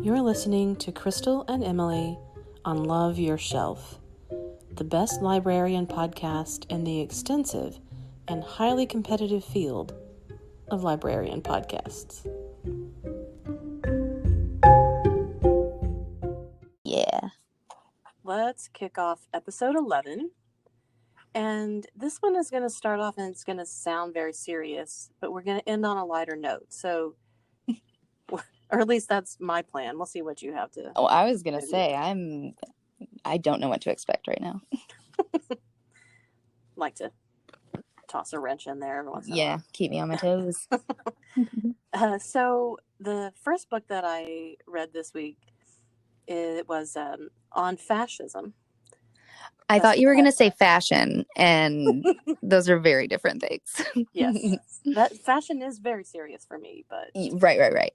You're listening to Crystal and Emily on Love Your Shelf, the best librarian podcast in the extensive and highly competitive field of librarian podcasts. Yeah. Let's kick off episode 11. And this one is going to start off and it's going to sound very serious, but we're going to end on a lighter note. So, or at least that's my plan. We'll see what you have to. Oh, I was going to say, I don't know what to expect right now. Like to toss a wrench in there every once in a while. Yeah, keep me on my toes. So the first book that I read this week, it was on fascism. I thought you were going to say fashion, and those are very different things. Yes. That fashion is very serious for me, but... Right.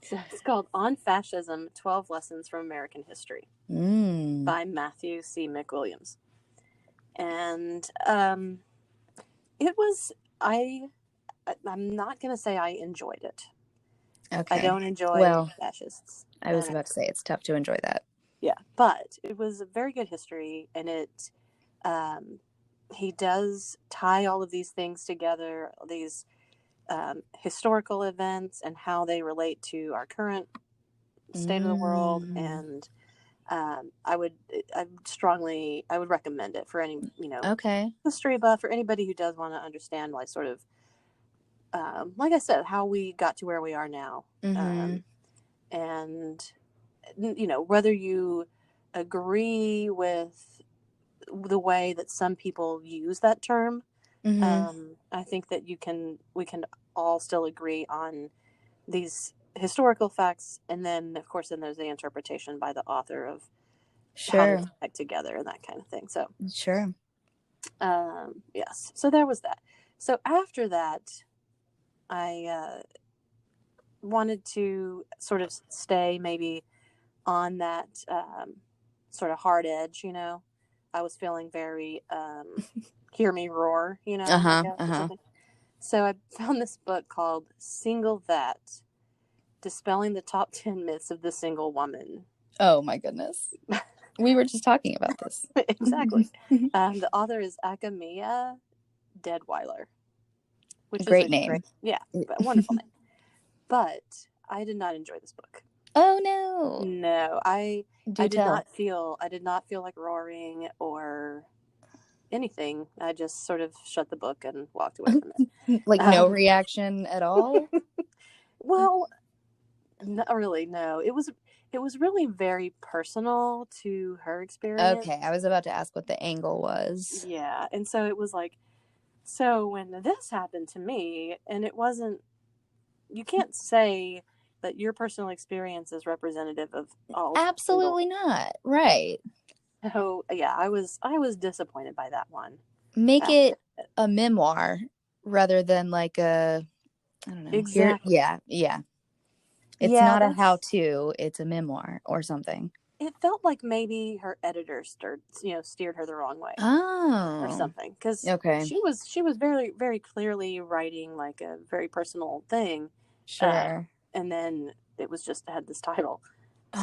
So it's called On Fascism, 12 Lessons from American History by Matthew C. McWilliams. And it was... I'm not going to say I enjoyed it. Okay. I don't enjoy fascists. I was about to say it's tough to enjoy that. Yeah, but it was a very good history, and it he does tie all of these things together, these historical events and how they relate to our current state of the world, and I would recommend it for any history buff, or anybody who does want to understand, like, sort of like I said, how we got to where we are now, and whether you agree with the way that some people use that term. I think that we can all still agree on these historical facts, and then of course there's the interpretation by the author of how they connect together and that kind of thing. So yes, so there was that. So after that, I wanted to sort of stay maybe on that sort of hard edge, I was feeling very hear me roar, So I found this book called Single That, Dispelling the Top 10 Myths of the Single Woman. Oh my goodness. We were just talking about this. Exactly. The author is Akamia Deadweiler, which is great name. A wonderful name. But I did not enjoy this book. Oh no. No, I did not feel like roaring or anything. I just sort of shut the book and walked away from it. Like no reaction at all? Well, not really, no. It was really very personal to her experience. Okay, I was about to ask what the angle was. Yeah, and so it was like, so when this happened to me, and it wasn't, you can't say that your personal experience is representative of all. Absolutely not. Right. So yeah, I was disappointed by that one. Make it a memoir rather than like a, I don't know. Exactly. Yeah. It's not a how-to. It's a memoir or something. It felt like maybe her editor steered her the wrong way. Or something, because she was very, very clearly writing like a very personal thing. Sure. And then it was just had this title.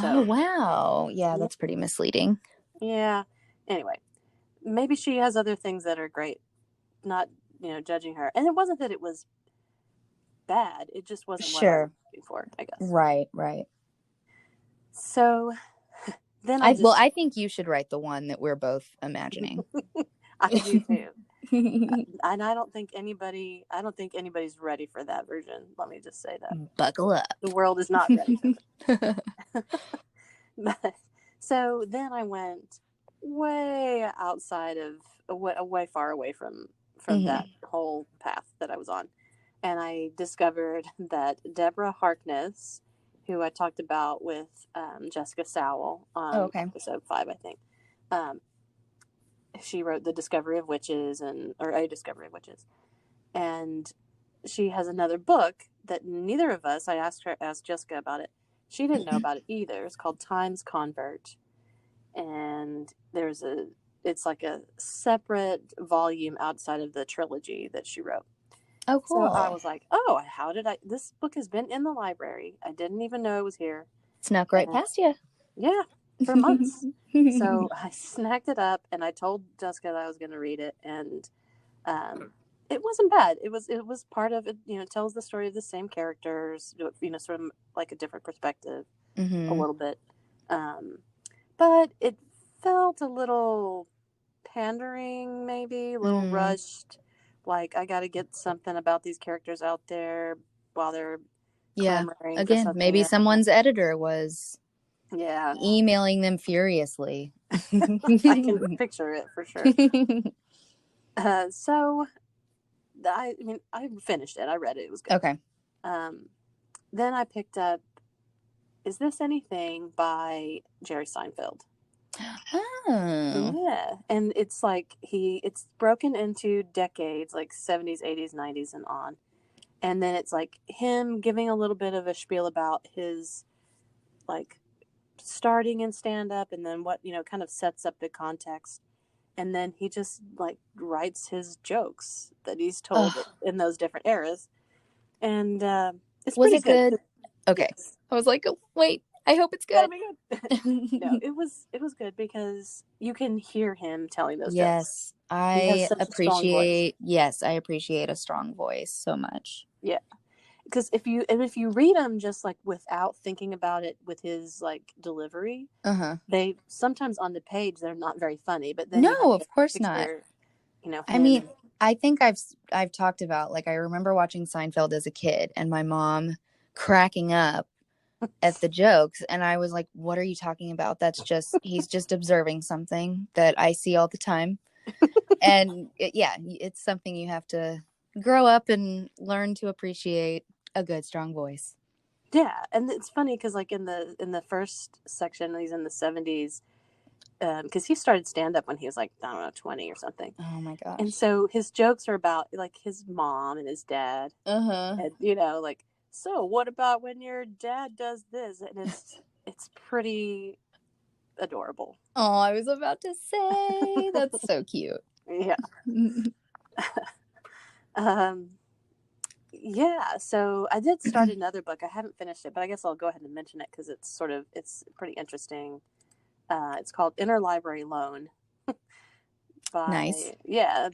So, oh wow, yeah, that's pretty misleading. Yeah. Anyway, maybe she has other things that are great. Not judging her, and it wasn't that it was bad. It just wasn't what I was looking for, I guess. Right. So then I think you should write the one that we're both imagining. I do too. And I don't think anybody's ready for that version. Let me just say that. Buckle up. The world is not ready for it. So then I went way outside of, way far away from that whole path that I was on. And I discovered that Deborah Harkness, who I talked about with Jessica Sowell on episode 5, I think. She wrote The Discovery of Witches, or A Discovery of Witches. And she has another book that neither of us, I asked Jessica about it. She didn't know about it either. It's called Times Convert. And it's like a separate volume outside of the trilogy that she wrote. Oh, cool. So I was like, this book has been in the library. I didn't even know it was here. Snuck right And past you. yeah, for months. So I snacked it up, and I told Jessica that I was going to read it, and it wasn't bad. It was part of it. You know, it tells the story of the same characters. You know, sort of like a different perspective, a little bit. Um, but it felt a little pandering, maybe a little rushed. Like I got to get something about these characters out there while they're Yeah. clamoring for Again, something maybe else. someone's editor was Yeah, emailing them furiously. I can picture it for sure. So I mean, I finished it. I read it. It was good. Okay. Um, then I picked up Is This Anything by Jerry Seinfeld. Oh. Yeah, and it's like it's broken into decades, like 70s, 80s, 90s, and on. And then it's like him giving a little bit of a spiel about his like starting in stand up, and then what, kind of sets up the context. And then he just like writes his jokes that he's told Oh. in those different eras. And it's Was pretty it good. good? Okay. Yes. I was like, oh, wait, I hope it's Gotta good. be good. No, it was good because you can hear him telling those jokes. Yes, He has such a strong voice. I appreciate a strong voice so much. Yeah, because if you read them just like without thinking about it with his like delivery, Uh-huh. they sometimes on the page they're not very funny. But then you have No, to of course not. picture, I mean, him. I think I've talked about, like, I remember watching Seinfeld as a kid and my mom cracking up at the jokes, and I was like, what are you talking about? He's just observing something that I see all the time. And it's something you have to grow up and learn to appreciate a good strong voice. Yeah, and it's funny because like in the first section, he's in the 70s, because he started stand up when he was like, I don't know, 20 or something. Oh my And gosh. so his jokes are about like his mom and his dad, Uh-huh. and like, so what about when your dad does this? And it's pretty adorable. Oh, I was about to say that's so cute. Yeah. Um, yeah. So I did start another book. I haven't finished it, but I guess I'll go ahead and mention it because it's pretty interesting. It's called Interlibrary Loan Nice.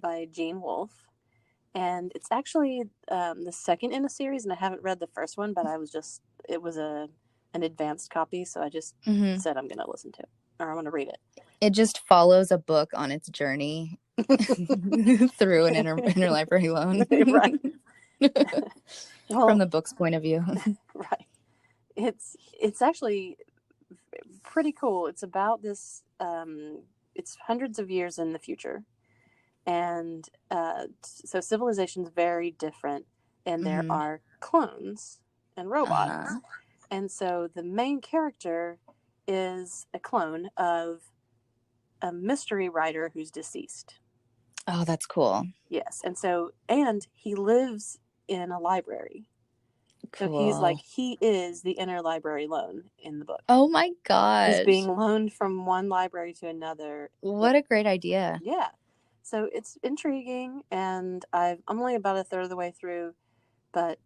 by Gene Wolfe. And it's actually the second in a series, and I haven't read the first one, but it was an advanced copy, so I just Mm-hmm. said I'm going to listen to it, or I want to read it. It just follows a book on its journey through an interlibrary loan. Right. From Well, the book's point of view. right. It's actually pretty cool. It's about this. It's hundreds of years in the future, and so civilization's very different, and there Mm-hmm. are clones and robots. Uh-huh. And so the main character is a clone of a mystery writer who's deceased. Oh, that's cool. Yes. And he lives in a library. So Cool. he is the interlibrary loan in the book. Oh my He's being gosh. loaned from one library to another. What a great idea. Yeah. So it's intriguing, and I'm only about a third of the way through, but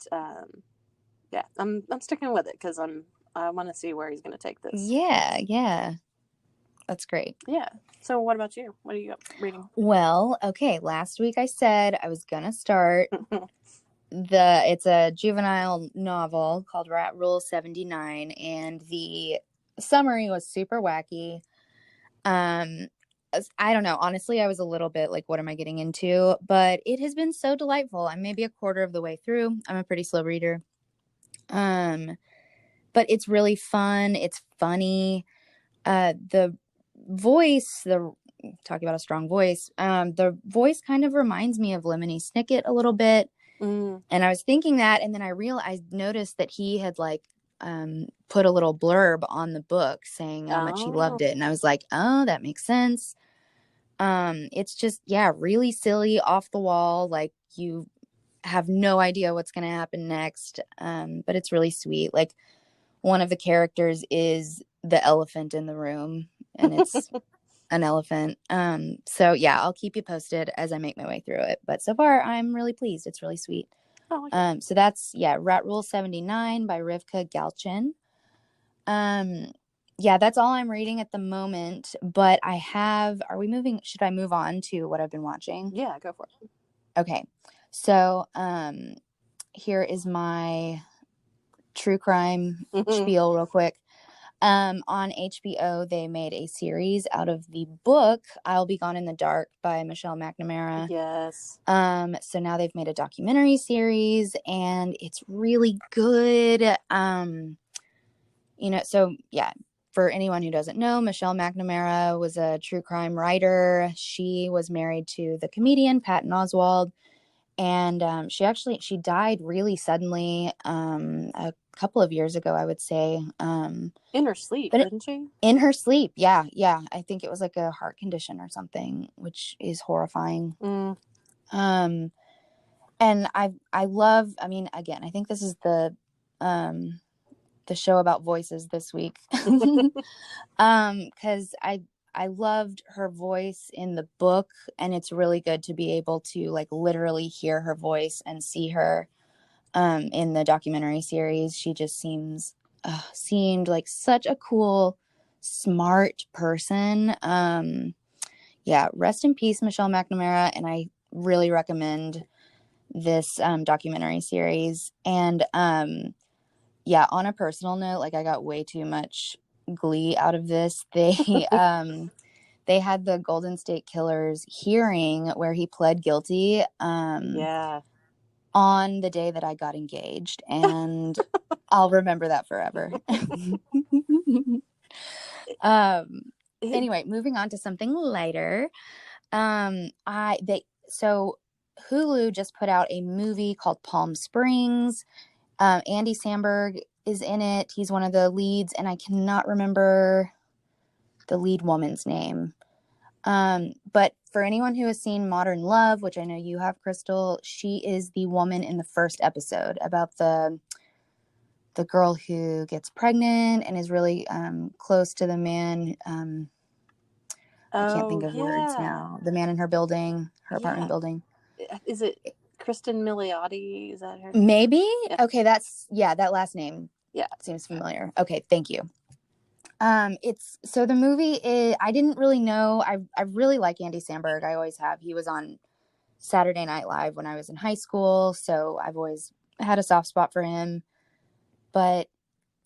yeah, I'm sticking with it because I want to see where he's going to take this. Yeah, yeah. That's great. Yeah. So what about you? What are you reading? Well, okay. Last week I said I was gonna start it's a juvenile novel called Rat Rule 79, and the summary was super wacky. I don't know. Honestly, I was a little bit like, what am I getting into? But it has been so delightful. I'm maybe a quarter of the way through. I'm a pretty slow reader. But it's really fun. It's funny. The voice, talking about a strong voice, the voice kind of reminds me of Lemony Snicket a little bit. Mm. And I was thinking that, and then I noticed that he had like put a little blurb on the book saying how much he loved it. And I was like, oh, that makes sense. It's just, yeah, really silly, off the wall. Like, you have no idea what's going to happen next. But it's really sweet. Like, one of the characters is the elephant in the room, and it's an elephant. So yeah, I'll keep you posted as I make my way through it. But so far, I'm really pleased. It's really sweet. Oh, okay. So that's, Rat Rule 79 by Rivka Galchen. Yeah, that's all I'm reading at the moment, but should I move on to what I've been watching? Yeah, go for it. Okay. So, here is my true crime spiel real quick. On HBO, they made a series out of the book I'll Be Gone in the Dark by Michelle McNamara. Yes. So now they've made a documentary series and it's really good. So yeah, for anyone who doesn't know, Michelle McNamara was a true crime writer. She was married to the comedian Patton Oswalt, and she died really suddenly a couple of years ago, I would say. In her sleep, But didn't she? in her sleep, yeah. I think it was like a heart condition or something, which is horrifying. And I love. I mean, again, I think this is the show about voices this week. Because I loved her voice in the book, and it's really good to be able to like literally hear her voice and see her in the documentary series. She just seemed like such a cool, smart person. Yeah, rest in peace, Michelle McNamara, and I really recommend this documentary series. And yeah, on a personal note, like I got way too much glee out of this. They had the Golden State Killer's hearing where he pled guilty Yeah. on the day that I got engaged, and I'll remember that forever. Anyway, moving on to something lighter. So Hulu just put out a movie called Palm Springs. Andy Samberg is in it. He's one of the leads, and I cannot remember the lead woman's name. But for anyone who has seen Modern Love, which I know you have, Crystal, she is the woman in the first episode about the girl who gets pregnant and is really close to the man. I can't think of words now. The man in her building, her apartment building. Is it Kristen Milioti? Is that her name? Maybe? Yeah. Okay, that last name. Yeah. Seems familiar. Okay, thank you. The movie is, I didn't really know. I really like Andy Samberg. I always have. He was on Saturday Night Live when I was in high school, so I've always had a soft spot for him. But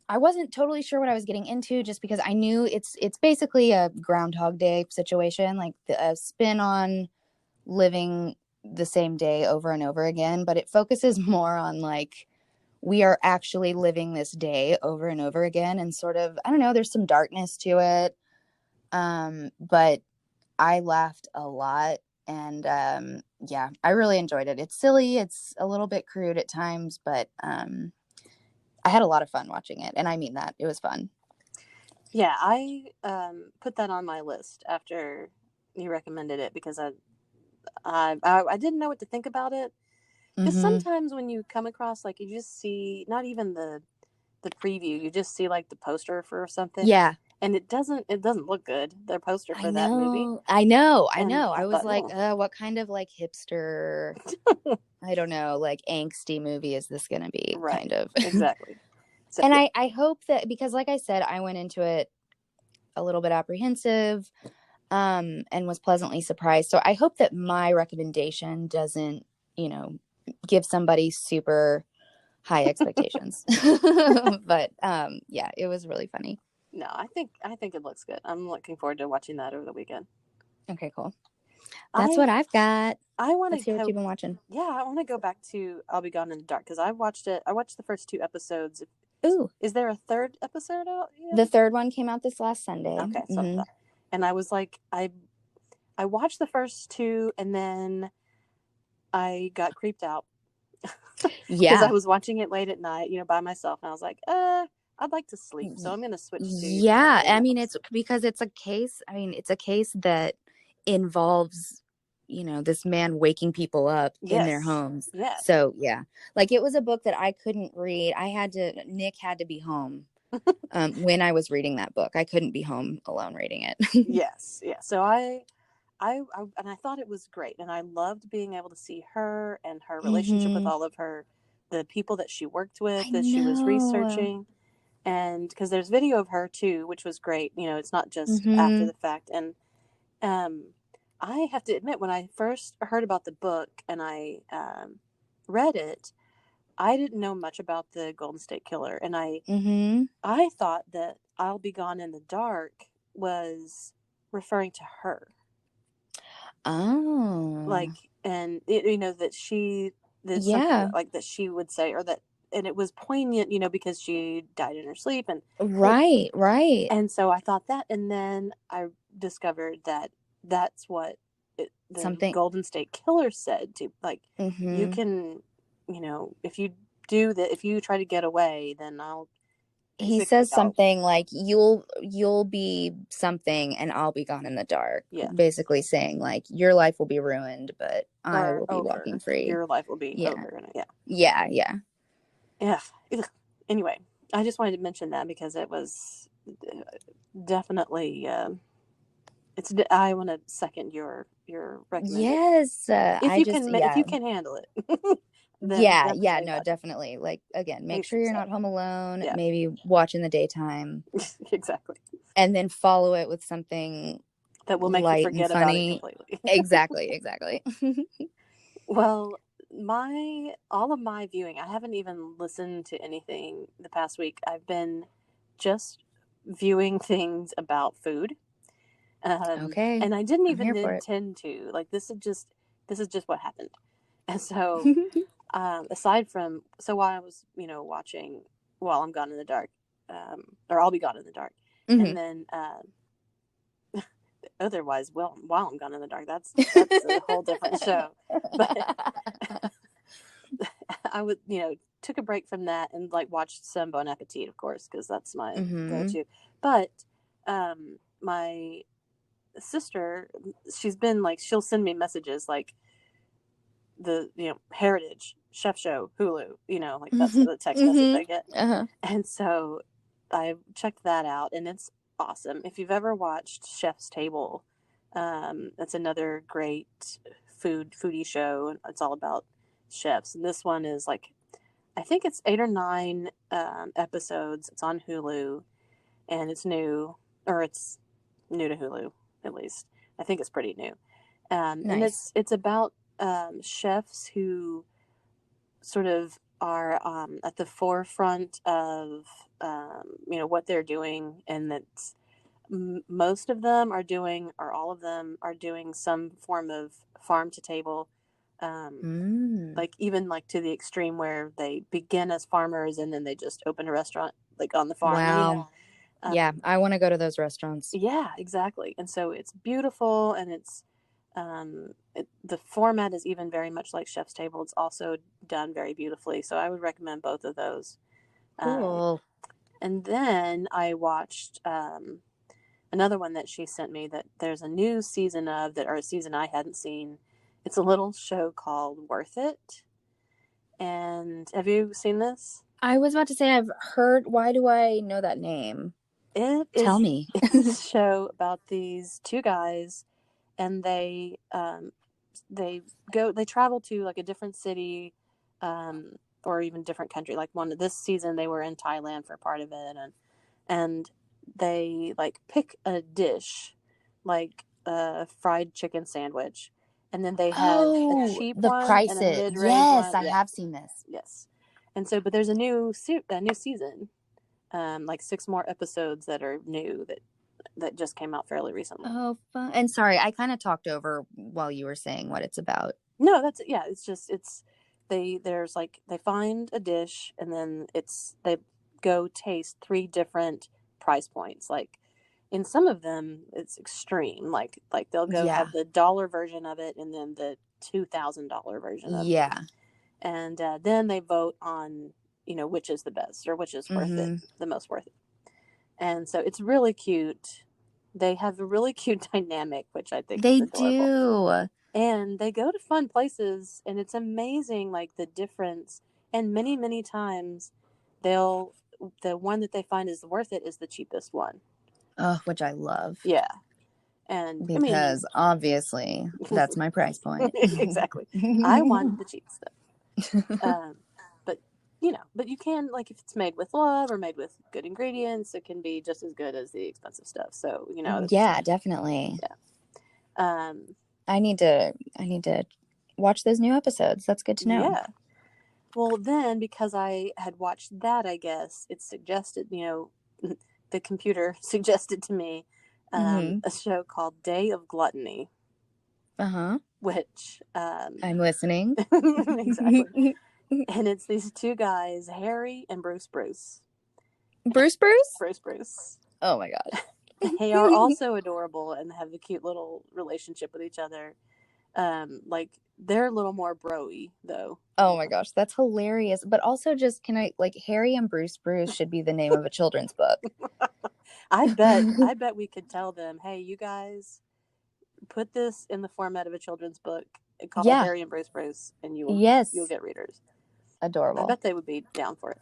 I wasn't totally sure what I was getting into, just because I knew it's basically a Groundhog Day situation, like a spin on living the same day over and over again, but it focuses more on like we are actually living this day over and over again, and sort of, I don't know, there's some darkness to it. But I laughed a lot, and yeah, I really enjoyed it. It's silly, it's a little bit crude at times, but I had a lot of fun watching it, and I mean that. It was fun. Yeah, I put that on my list after you recommended it because I didn't know what to think about it. Because sometimes when you come across, like, you just see not even the preview, you just see like the poster for something. Yeah. And it doesn't look good. The poster for that movie. I know. I was thought, like, what kind of like hipster, I don't know, like angsty movie is this going to be? Right. Kind of. Exactly. So, and I hope that, because like I said, I went into it a little bit apprehensive, and was pleasantly surprised. So I hope that my recommendation doesn't, give somebody super high expectations. But yeah, it was really funny. No, I think it looks good. I'm looking forward to watching that over the weekend. Okay, cool. That's what I've got. I want to hear what you've been watching. Yeah, I want to go back to I'll Be Gone in the Dark because I watched it. I watched the first 2 episodes. Ooh, is there a third episode out yet? The third one came out this last Sunday. Okay, so and I was like, I watched the first 2 and then I got creeped out. Yeah, because I was watching it late at night, by myself, and I was like, I'd like to sleep, so I'm going to switch to. Yeah, I mean, it's because it's a case. I mean, it's a case that involves, this man waking people up in their homes. Yes. So yeah, like it was a book that I couldn't read. Nick had to be home when I was reading that book. I couldn't be home alone reading it. Yes, yeah. So I thought it was great, and I loved being able to see her and her relationship with all of the people that she worked with, that she was researching, And because there's video of her too, which was great. You know, it's not just after Mm-hmm. the fact. And I have to admit, when I first heard about the book and I read it, I didn't know much about the Golden State Killer, and Mm-hmm. I thought that "I'll Be Gone in the Dark" was referring to her, Oh. like, and you know that she did something Yeah. that, like, that she would say, or that, and it was poignant, you know, because she died in her sleep, and it, Right, right. and so I thought that, and then I discovered that that's what the Something. Golden State Killer said to, like, you Mm-hmm. can, you know, if you do that, if you try to get away, then I'll He basically, says I'll, something like you'll be something and I'll be gone in the dark. yeah, Basically saying like your life will be ruined, but I or will be walking over, free. your life will be Yeah. over, and yeah, Yeah, yeah. yeah. Anyway, I just wanted to mention that because it was definitely, it's, I want to second your recommendation. Yes. If I you just can, if yeah. you can handle it, then Yeah, yeah, definitely no, watch it. definitely. Like again, make Makes sure you you're sad. not home alone, Yeah, maybe watch in the daytime, exactly. and then follow it with something That will make you light and forget about it funny. completely. Exactly, exactly. Well, my all of my viewing, I haven't even listened to anything the past week. I've been just viewing things about food. Okay. And I didn't I'm even here for it. intend to. Like, this is just what happened. And so, aside from, so while I was, you know, watching While I'm Gone in the Dark, or I'll Be Gone in the Dark, Hmm. and then otherwise, well, While I'm Gone in the Dark, that's a whole different show. But I would, you know, took a break from that and, like, watched some Bon Appetit, of course, because that's my Hmm. go-to. But my sister, she's been like, she'll send me messages like, the, you know, Heritage, Chef Show, Hulu, you know, like, that's Hmm. the text message Hmm. I get. Uh-huh. And so I checked that out, and it's awesome. If you've ever watched Chef's Table, that's another great foodie show. It's all about chefs. And this one is like, I think it's 8 or 9 episodes. It's on Hulu, and it's new, or it's new to Hulu, at least. I think it's pretty new. And Nice. it's about chefs who sort of are at the forefront of, you know, what they're doing, and that most of them are doing, or all of them are doing, some form of farm to table. Mm. Like, even like to the extreme where they begin as farmers and then they just open a restaurant, like, on the farm, you know. Wow. Yeah, I want to go to those restaurants. Yeah, exactly. And so it's beautiful, and it's the format is even very much like Chef's Table. It's also done very beautifully. So I would recommend both of those. Um, Cool. and then I watched another one that she sent me, that there's a new season of, that, or a season I hadn't seen. It's a little show called Worth It. And have you seen this? I was about to say I've heard. Why do I know that name? It Tell is me. it's a show about these two guys, and they travel to, like, a different city, or even different country. Like, one this season they were in Thailand for part of it, and they, like, pick a dish, like a fried chicken sandwich, and then they have a Oh, cheap the one and a prices. mid-range Yes, one. I Yeah, have seen this. yes. And so, but there's a new season, like 6 more episodes that are new, that just came out fairly recently. Oh, fun. And sorry, I kind of talked over while you were saying what it's about. No, that's, yeah. It's just, there's, like, they find a dish, and then they go taste 3 different price points. Like, in some of them, it's extreme. Like they'll go Yeah. have the dollar version of it, and then the $2,000 version of it, Yeah. and then they vote on, you know, which is the best, or which is worth it, Mm-hmm. the most worth it. And so it's really cute. They have a really cute dynamic, which I think is They adorable. do. And they go to fun places, and it's amazing, like, the difference. And many, many times, they'll the one that they find is worth it is the cheapest one. Oh, which I love. Yeah. And I mean, Because obviously that's my price point. exactly. I want the cheap stuff. But, but you can, like, if it's made with love or made with good ingredients, it can be just as good as the expensive stuff. So, you know, Yeah, definitely. yeah. I need to watch those new episodes. That's good to know. Yeah. Well, then, because I had watched that, I guess it suggested, you know, the computer suggested to me a show called Day of Gluttony. Which I'm listening. exactly. And it's these two guys, Harry and Bruce. Bruce? Bruce. Oh my gosh. They are also adorable and have a cute little relationship with each other. Like, they're a little more bro-y, though. Oh my gosh, that's hilarious. But also, just can I, like, Harry and Bruce should be the name of a children's book. I bet we could tell them, hey, you guys, put this in the format of a children's book called Harry and Bruce, and you'll get readers. Adorable. I bet they would be down for it.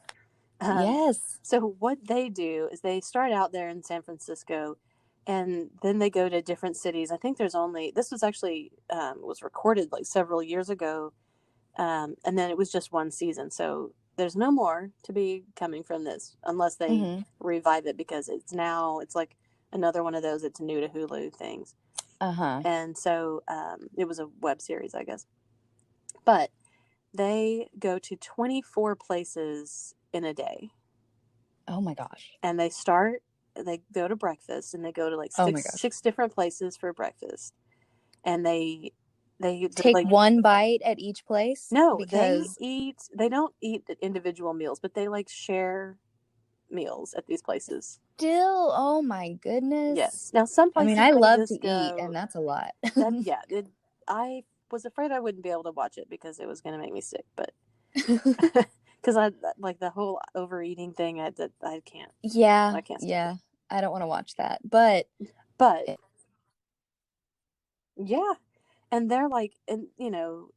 Yes. So what they do is they start out there in San Francisco, and then they go to different cities. I think this was actually was recorded like several years ago, and then it was just one season. So there's no more to be coming from this unless they revive it, because it's like another one of those it's new to Hulu things. And so it was a web series, I guess. But they go to 24 places in a day. Oh my gosh. And they go to breakfast, and they go to like six different places for breakfast. And they take like one bite at each place? No, they don't eat individual meals, but they like share meals at these places. Still, oh my goodness. Yes. Now some places, I love to eat, and that's a lot. I was afraid I wouldn't be able to watch it because it was going to make me sick, but because I like the whole overeating thing. I can't. Yeah, I can't. I don't want to watch that, but yeah, and they're like, and you know,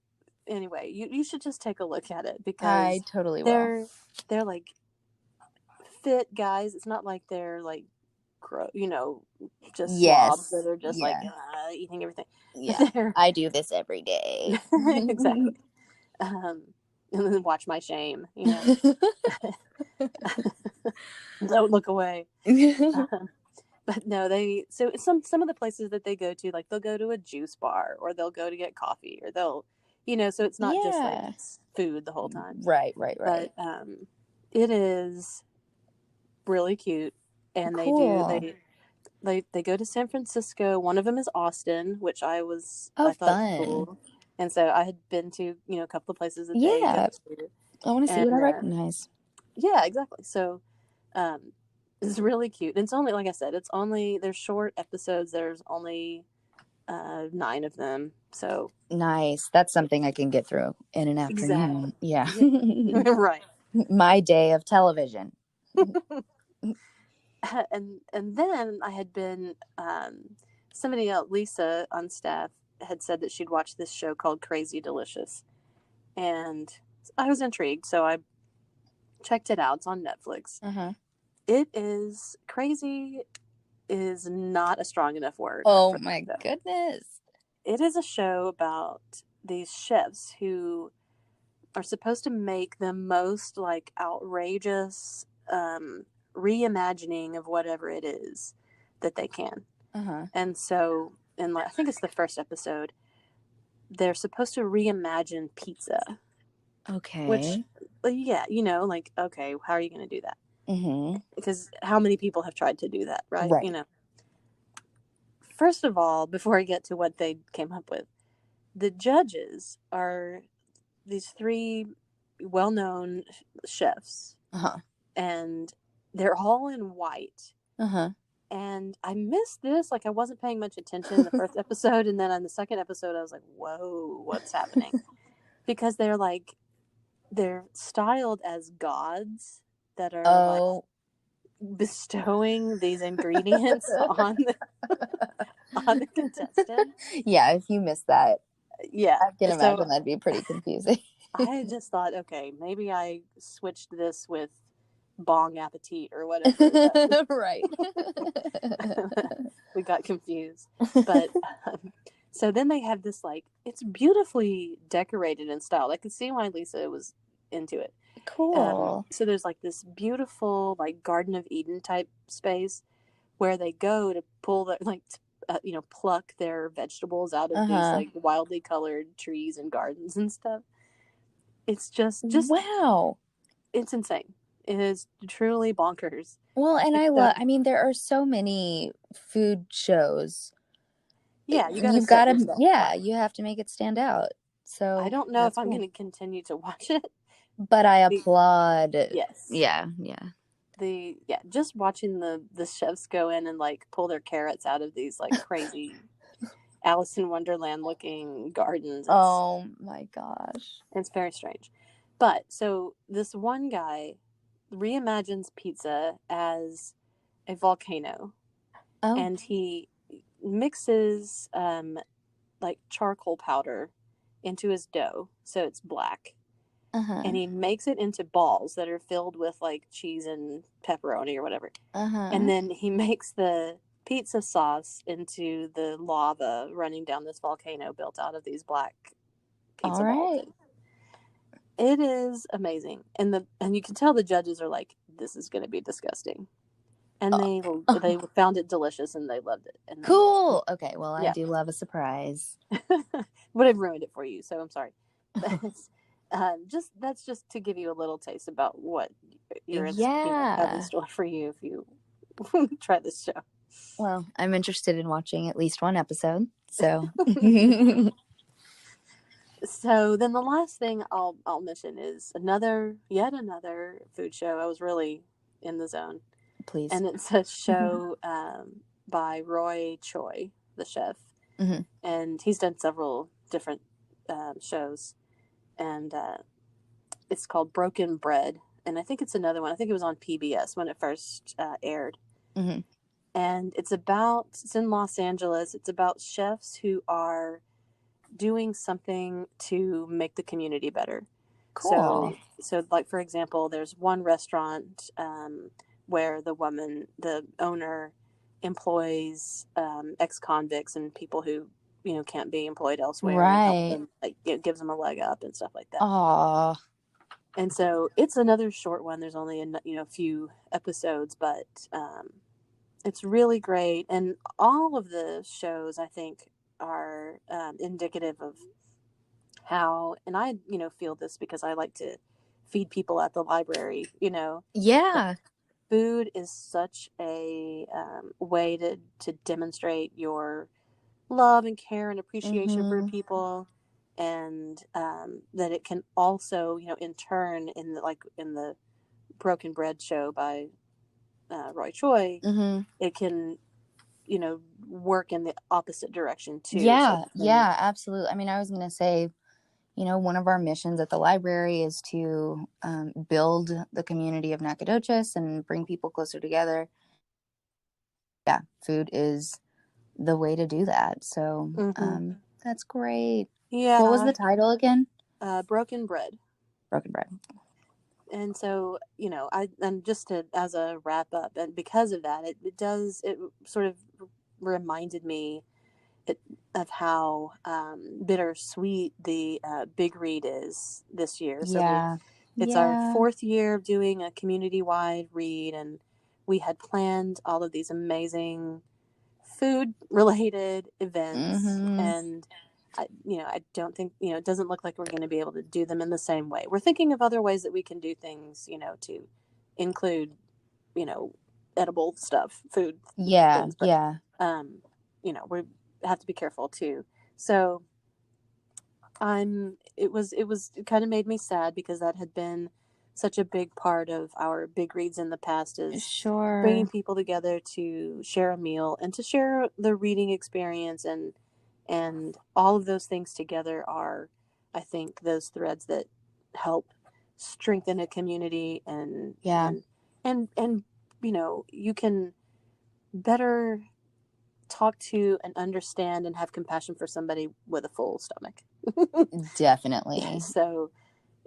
anyway, you should just take a look at it, because I totally will. They're like fit guys. It's not like they're like, just slobs that are just like eating everything. Yeah, I do this every day. Exactly. And then watch my shame. You know, don't look away. But no, so some of the places that they go to, like they'll go to a juice bar, or they'll go to get coffee, or they'll, so it's not just like food the whole time. Right. But it is really cute, and cool. they go to San Francisco. One of them is Austin, which I thought fun. cool, and so I had been to a couple of places that they go to. I want to see what I recognize. Yeah, exactly. So it's really cute. And it's only, like I said, they're short episodes. There's only 9 of them. So nice. That's something I can get through in an afternoon. Exactly. Yeah. Right. My day of television. And then I had been somebody else, Lisa on staff, had said that she'd watched this show called Crazy Delicious, and I was intrigued, so I checked it out. It's on Netflix. Crazy is not a strong enough word. Oh my goodness. It is a show about these chefs who are supposed to make the most like outrageous reimagining of whatever it is that they can. And so, I think it's the first episode, they're supposed to reimagine pizza. Okay. Which, yeah, like, okay, how are you going to do that? Because how many people have tried to do that, right? First of all, before I get to what they came up with, the judges are these 3 well-known chefs, and they're all in white. And I missed this. Like, I wasn't paying much attention in the first episode, and then on the second episode, I was like, "Whoa, what's happening?" Because they're styled as gods that are like bestowing these ingredients on the contestant. Yeah, if you missed that, I can imagine that'd be pretty confusing. I just thought, okay, maybe I switched this with Bong Appetit or whatever. Right. We got confused. But so then they have this, like, it's beautifully decorated and styled. I could see why Lisa was into it. Cool. So there's like this beautiful like Garden of Eden type space where they go to pull the like pluck their vegetables out of these like wildly colored trees and gardens and stuff. It's just wow. It's insane. It is truly bonkers. Well, and I mean, there are so many food shows. Yeah, you You've got to, yeah, you have to make it stand out. So I don't know if I'm going to continue to watch it, but I applaud. Yes. Yeah. Just watching the chefs go in and like pull their carrots out of these like crazy Alice in Wonderland looking gardens. Oh my gosh. It's very strange. But so this one guy reimagines pizza as a volcano. And he mixes like charcoal powder into his dough so it's black. And he makes it into balls that are filled with like cheese and pepperoni or whatever. And then he makes the pizza sauce into the lava running down this volcano built out of these black pizza balls. It is amazing. And you can tell the judges are like, this is going to be disgusting. And they found it delicious and they loved it. And cool. Okay, well, I do love a surprise. But I've ruined it for you, so I'm sorry. That's just to give you a little taste about what you're in store for you if you try this show. Well, I'm interested in watching at least one episode. So So then the last thing I'll mention is yet another food show. I was really in the zone. Please. And it's a show by Roy Choi, the chef. And he's done several different shows. And it's called Broken Bread. And I think it's another one. I think it was on PBS when it first aired. And it's in Los Angeles. It's about chefs who are doing something to make the community better. Cool. So like, for example, there's one restaurant where the owner employs ex-convicts and people who, can't be employed elsewhere. Right. And like, gives them a leg up and stuff like that. Aww. And so it's another short one. There's only a few episodes, but it's really great. And all of the shows, I think, are indicative of how, and I, feel this because I like to feed people at the library, Yeah. Food is such a way to demonstrate your love and care and appreciation for people. And that it can also, in turn, in the Broken Bread show by Roy Choi, it can, work in the opposite direction too. Yeah, yeah, absolutely. I mean, I was going to say, one of our missions at the library is to build the community of Nacogdoches and bring people closer together. Yeah, food is the way to do that. So that's great. Yeah. What was the title again? Broken Bread. Broken Bread. And so, and just as a wrap up, and because of that, it sort of reminded me of how bittersweet the Big Read is this year. So it's our 4th year of doing a community-wide read, and we had planned all of these amazing food-related events, and I don't think, it doesn't look like we're going to be able to do them in the same way. We're thinking of other ways that we can do things, to include, edible stuff, food. Yeah. Things, but, we have to be careful too. So it kind of made me sad because that had been such a big part of our big reads in the past, is bringing people together to share a meal and to share the reading experience, and all of those things together are, I think, those threads that help strengthen a community, and you can better talk to and understand and have compassion for somebody with a full stomach. Definitely. So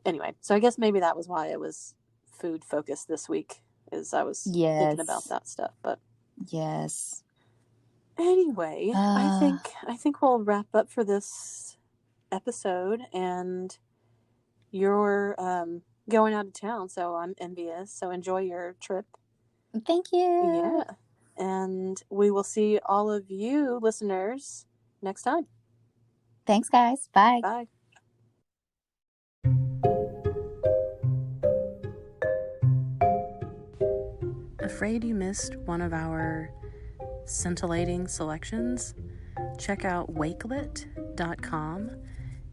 anyway, I guess maybe that was why it was food focused this week, is I was thinking about that stuff. But anyway, I think we'll wrap up for this episode, and your going out of town, so I'm envious. So enjoy your trip. Thank you. Yeah. And we will see all of you listeners next time. Thanks, guys. Bye. Bye. Afraid you missed one of our scintillating selections? Check out wakelet.com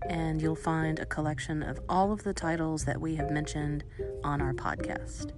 and you'll find a collection of all of the titles that we have mentioned on our podcast.